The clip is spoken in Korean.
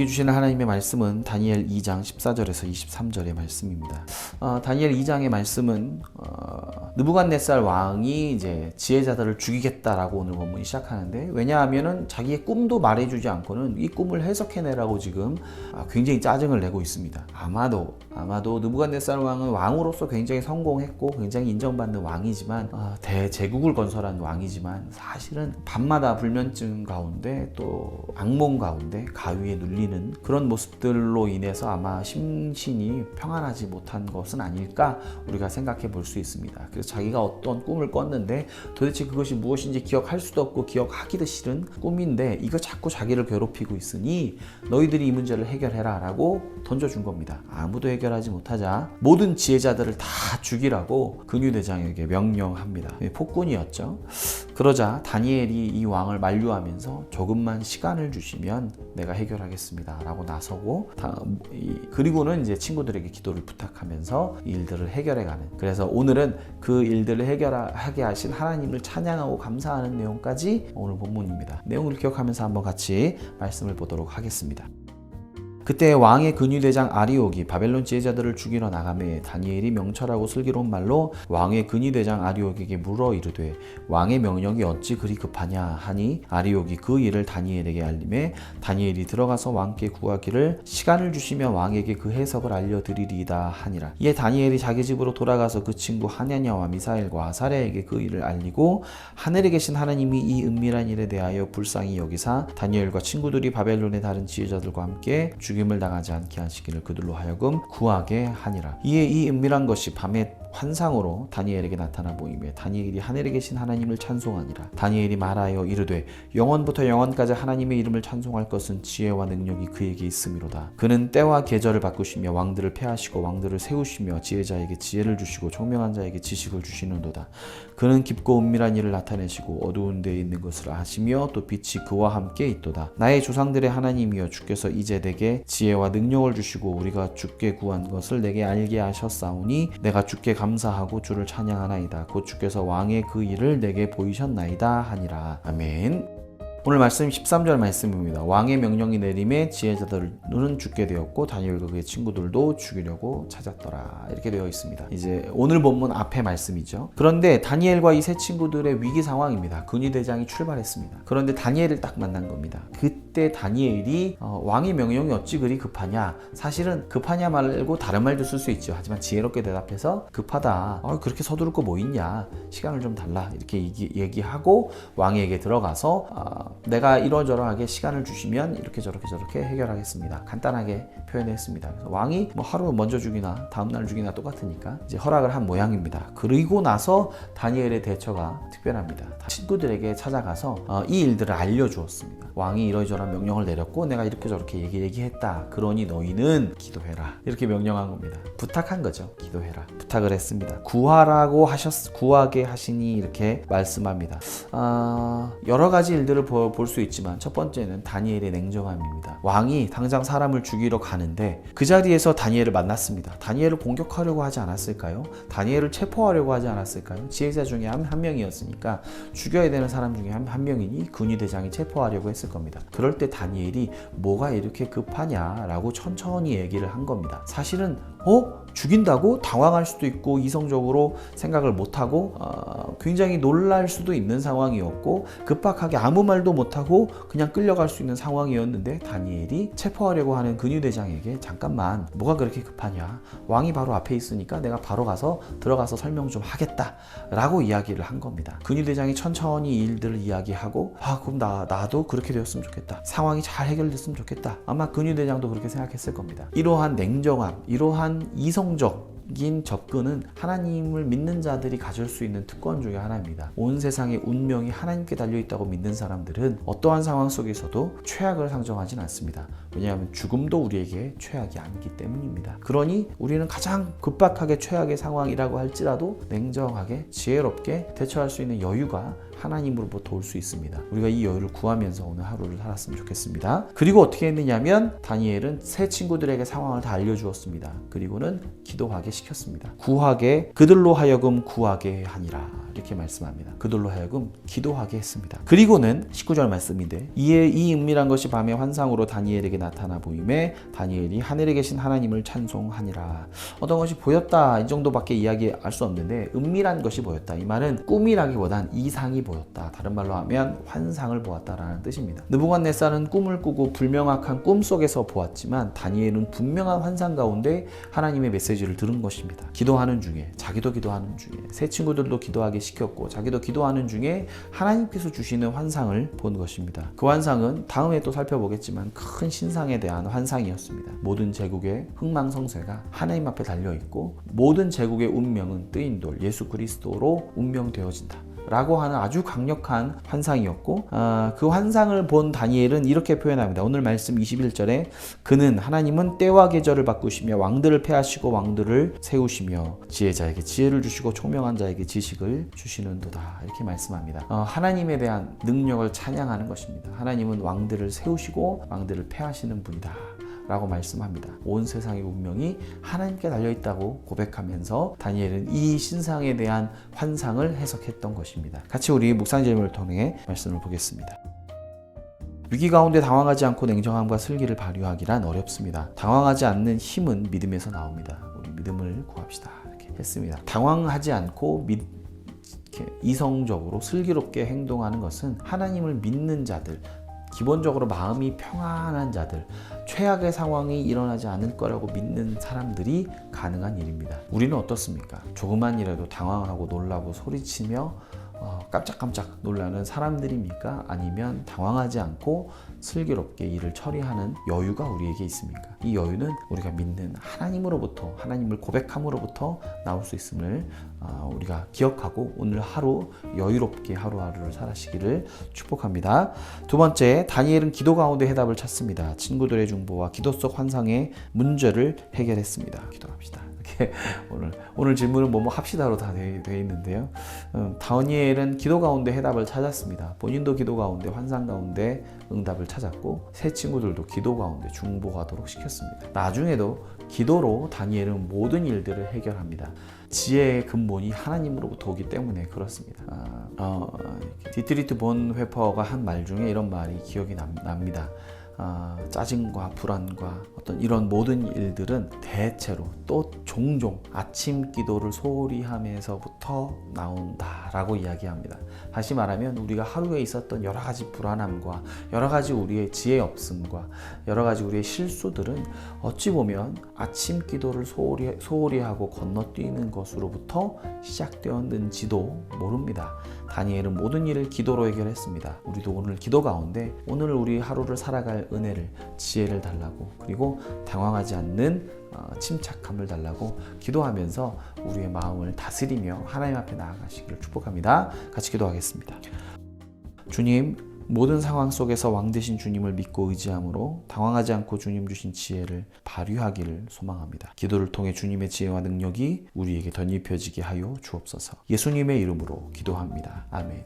주시는 하나님의 말씀은 다니엘 2장 14절에서 23절의 말씀입니다. 다니엘 2장의 말씀은 느부갓네살 왕이 이제 지혜자들을 죽이겠다라고 오늘 본문이 시작하는데, 왜냐하면은 자기의 꿈도 말해주지 않고는 이 꿈을 해석해내라고 지금 굉장히 짜증을 내고 있습니다. 아마도 느부갓네살 왕은 왕으로서 굉장히 성공했고 굉장히 인정받는 왕이지만, 대제국을 건설한 왕이지만 사실은 밤마다 불면증 가운데 또 악몽 가운데 가위에 눌리는 그런 모습들로 인해서 아마 심신이 평안하지 못한 것은 아닐까 우리가 생각해 볼 수 있습니다. 그래서 자기가 어떤 꿈을 꿨는데 도대체 그것이 무엇인지 기억할 수도 없고 기억하기도 싫은 꿈인데 이거 자꾸 자기를 괴롭히고 있으니 너희들이 이 문제를 해결해라 라고 던져준 겁니다. 아무도 해결하지 못하자 모든 지혜자들을 다 죽이라고 근유대장에게 명령합니다. 폭군이었죠. 그러자 다니엘이 이 왕을 만류하면서 조금만 시간을 주시면 내가 해결하겠습니다 라고 나서고, 그리고는 이제 친구들에게 기도를 부탁하면서 일들을 해결해가는, 그래서 오늘은 그 일들을 해결하게 하신 하나님을 찬양하고 감사하는 내용까지 오늘 본문입니다. 내용을 기억하면서 한번 같이 말씀을 보도록 하겠습니다. 그때 왕의 근위대장 아리옥이 바벨론 지혜자들을 죽이러 나가매 다니엘이 명철하고 슬기로운 말로 왕의 근위대장 아리옥에게 물어 이르되 왕의 명령이 어찌 그리 급하냐 하니, 아리옥이 그 일을 다니엘에게 알림해 다니엘이 들어가서 왕께 구하기를 시간을 주시며 왕에게 그 해석을 알려드리리이다 하니라. 이에 다니엘이 자기 집으로 돌아가서 그 친구 하냐냐와 미사엘과 아사랴에게 그 일을 알리고, 하늘에 계신 하나님이 이 은밀한 일에 대하여 불쌍히 여기사 다니엘과 친구들이 바벨론의 다른 지혜자들과 함께 죽임을 당하지 않게 하시기를 그들로 하여금 구하게 하니라. 이에 이 은밀한 것이 밤에 환상으로 다니엘에게 나타나 보이며 다니엘이 하늘에 계신 하나님을 찬송하니라. 다니엘이 말하여 이르되 영원부터 영원까지 하나님의 이름을 찬송할 것은 지혜와 능력이 그에게 있음이로다. 그는 때와 계절을 바꾸시며 왕들을 패하시고 왕들을 세우시며 지혜자에게 지혜를 주시고 총명한 자에게 지식을 주시는도다. 그는 깊고 은밀한 일을 나타내시고 어두운 데에 있는 것을 아시며 또 빛이 그와 함께 있도다. 나의 조상들의 하나님이여 주께서 이제 내게 지혜와 능력을 주시고 우리가 주께 구한 것을 내게 알게 하셨사오니 내가 주께 감사하고 주를 찬양하나이다. 곧 주께서 왕의 그 일을 내게 보이셨나이다 하니라. 아멘. 오늘 말씀 13절 말씀입니다. 왕의 명령이 내림에 지혜자들은 죽게 되었고 다니엘과 그의 친구들도 죽이려고 찾았더라. 이렇게 되어 있습니다. 이제 오늘 본문 앞에 말씀이죠. 그런데 다니엘과 이 세 친구들의 위기 상황입니다. 근위대장이 출발했습니다. 그런데 다니엘을 딱 만난 겁니다. 그때 다니엘이 왕의 명령이 어찌 그리 급하냐, 사실은 급하냐 말고 다른 말도 쓸 수 있죠. 하지만 지혜롭게 대답해서 급하다, 그렇게 서두를 거 뭐 있냐, 시간을 좀 달라, 이렇게 얘기하고 왕에게 들어가서 내가 이러저러하게 시간을 주시면 이렇게 저렇게 해결하겠습니다. 간단하게 표현했습니다. 그래서 왕이 하루 먼저 죽이나 다음날 죽이나 똑같으니까 이제 허락을 한 모양입니다. 그리고 나서 다니엘의 대처가 특별합니다. 친구들에게 찾아가서 이 일들을 알려주었습니다. 왕이 이러저러한 명령을 내렸고 내가 이렇게 저렇게 얘기했다. 그러니 너희는 기도해라. 이렇게 명령한 겁니다. 부탁한 거죠. 기도해라. 부탁을 했습니다. 구하게 하시니 이렇게 말씀합니다. 여러 가지 일들을 볼 수 있지만 첫 번째는 다니엘의 냉정함입니다. 왕이 당장 사람을 죽이러 가는데 그 자리에서 다니엘을 만났습니다. 다니엘을 공격하려고 하지 않았을까요? 다니엘을 체포하려고 하지 않았을까요? 지혜자 중에 한 명이었으니까 죽여야 되는 사람 중에 한 명이니 근위대장이 체포하려고 했을 겁니다. 그럴 때 다니엘이 뭐가 이렇게 급하냐라고 천천히 얘기를 한 겁니다. 사실은 죽인다고 당황할 수도 있고 이성적으로 생각을 못하고 굉장히 놀랄 수도 있는 상황이었고 급박하게 아무 말도 못하고 그냥 끌려갈 수 있는 상황이었는데, 다니엘이 체포하려고 하는 근위대장에게 잠깐만, 뭐가 그렇게 급하냐, 왕이 바로 앞에 있으니까 내가 바로 들어가서 설명 좀 하겠다 라고 이야기를 한 겁니다. 근위대장이 천천히 일들을 이야기하고 그럼 나도 그렇게 되었으면 좋겠다, 상황이 잘 해결됐으면 좋겠다, 아마 근위대장도 그렇게 생각했을 겁니다. 이러한 냉정함, 이러한 이성적인 접근은 하나님을 믿는 자들이 가질 수 있는 특권 중에 하나입니다. 온 세상의 운명이 하나님께 달려있다고 믿는 사람들은 어떠한 상황 속에서도 최악을 상정하진 않습니다. 왜냐하면 죽음도 우리에게 최악이 아니기 때문입니다. 그러니 우리는 가장 급박하게 최악의 상황이라고 할지라도 냉정하게 지혜롭게 대처할 수 있는 여유가 하나님으로부터 올 수 있습니다. 우리가 이 여유를 구하면서 오늘 하루를 살았으면 좋겠습니다. 그리고 어떻게 했느냐면 다니엘은 새 친구들에게 상황을 다 알려주었습니다. 그리고는 기도하게 시켰습니다. 그들로 하여금 구하게 하니라. 이렇게 말씀합니다. 그들로 하여금 기도하게 했습니다. 그리고는 19절 말씀인데 이에 이 은밀한 것이 밤의 환상으로 다니엘에게 나타나 보임에 다니엘이 하늘에 계신 하나님을 찬송하니라. 어떤 것이 보였다 이 정도밖에 이야기할 수 없는데 은밀한 것이 보였다. 이 말은 꿈이라기보단 이상이 보였다. 다른 말로 하면 환상을 보았다라는 뜻입니다. 느부갓네살은 꿈을 꾸고 불명확한 꿈 속에서 보았지만 다니엘은 분명한 환상 가운데 하나님의 메시지를 들은 것입니다. 기도하는 중에 자기도 기도하는 중에 새 친구들도 기도하게 시켰고 자기도 기도하는 중에 하나님께서 주시는 환상을 본 것입니다. 그 환상은 다음에 또 살펴보겠지만 큰 신상에 대한 환상이었습니다. 모든 제국의 흥망성쇠가 하나님 앞에 달려있고 모든 제국의 운명은 뜨인 돌 예수 그리스도로 운명되어진다 라고 하는 아주 강력한 환상이었고 그 환상을 본 다니엘은 이렇게 표현합니다. 오늘 말씀 21절에 그는 하나님은 때와 계절을 바꾸시며 왕들을 패하시고 왕들을 세우시며 지혜자에게 지혜를 주시고 총명한 자에게 지식을 주시는도다 이렇게 말씀합니다. 하나님에 대한 능력을 찬양하는 것입니다. 하나님은 왕들을 세우시고 왕들을 패하시는 분이다 라고 말씀합니다. 온 세상의 운명이 하나님께 달려있다고 고백하면서 다니엘은 이 신상에 대한 환상을 해석했던 것입니다. 같이 우리 묵상 제목을 통해 말씀을 보겠습니다. 위기 가운데 당황하지 않고 냉정함과 슬기를 발휘하기란 어렵습니다. 당황하지 않는 힘은 믿음에서 나옵니다. 우리 믿음을 구합시다. 이렇게 했습니다. 당황하지 않고 이성적으로 슬기롭게 행동하는 것은 하나님을 믿는 자들, 기본적으로 마음이 평안한 자들, 최악의 상황이 일어나지 않을 거라고 믿는 사람들이 가능한 일입니다. 우리는 어떻습니까? 조그만 일에도 당황하고 놀라고 소리치며 깜짝깜짝 놀라는 사람들입니까? 아니면 당황하지 않고 슬기롭게 일을 처리하는 여유가 우리에게 있습니까? 이 여유는 우리가 믿는 하나님으로부터, 하나님을 고백함으로부터 나올 수 있음을 우리가 기억하고 오늘 하루 여유롭게 하루하루를 살아시기를 축복합니다. 두 번째, 다니엘은 기도 가운데 해답을 찾습니다. 친구들의 중보와 기도 속 환상의 문제를 해결했습니다. 기도합시다. 오늘 질문은 뭐뭐 합시다로 다 되어 있는데요. 다니엘은 기도 가운데 해답을 찾았습니다. 본인도 기도 가운데 환상 가운데 응답을 찾았고 새 친구들도 기도 가운데 중보하도록 시켰습니다. 나중에도 기도로 다니엘은 모든 일들을 해결합니다. 지혜의 근본이 하나님으로부터 오기 때문에 그렇습니다. 디트리트 본회퍼가 한 말 중에 이런 말이 기억이 납니다. 짜증과 불안과 어떤 이런 모든 일들은 대체로 또 종종 아침 기도를 소홀히 하면서부터 나온다라고 이야기합니다. 다시 말하면 우리가 하루에 있었던 여러 가지 불안함과 여러 가지 우리의 지혜 없음과 여러 가지 우리의 실수들은 어찌 보면 아침 기도를 소홀히 하고 건너뛰는 것으로부터 시작되었는지도 모릅니다. 다니엘은 모든 일을 기도로 해결했습니다. 우리도 오늘 기도 가운데 오늘 우리 하루를 살아갈 은혜를, 지혜를 달라고, 그리고 당황하지 않는 침착함을 달라고 기도하면서 우리의 마음을 다스리며 하나님 앞에 나아가시기를 축복합니다. 같이 기도하겠습니다. 주님, 모든 상황 속에서 왕 되신 주님을 믿고 의지함으로 당황하지 않고 주님 주신 지혜를 발휘하기를 소망합니다. 기도를 통해 주님의 지혜와 능력이 우리에게 덧입혀지게 하여 주옵소서. 예수님의 이름으로 기도합니다. 아멘.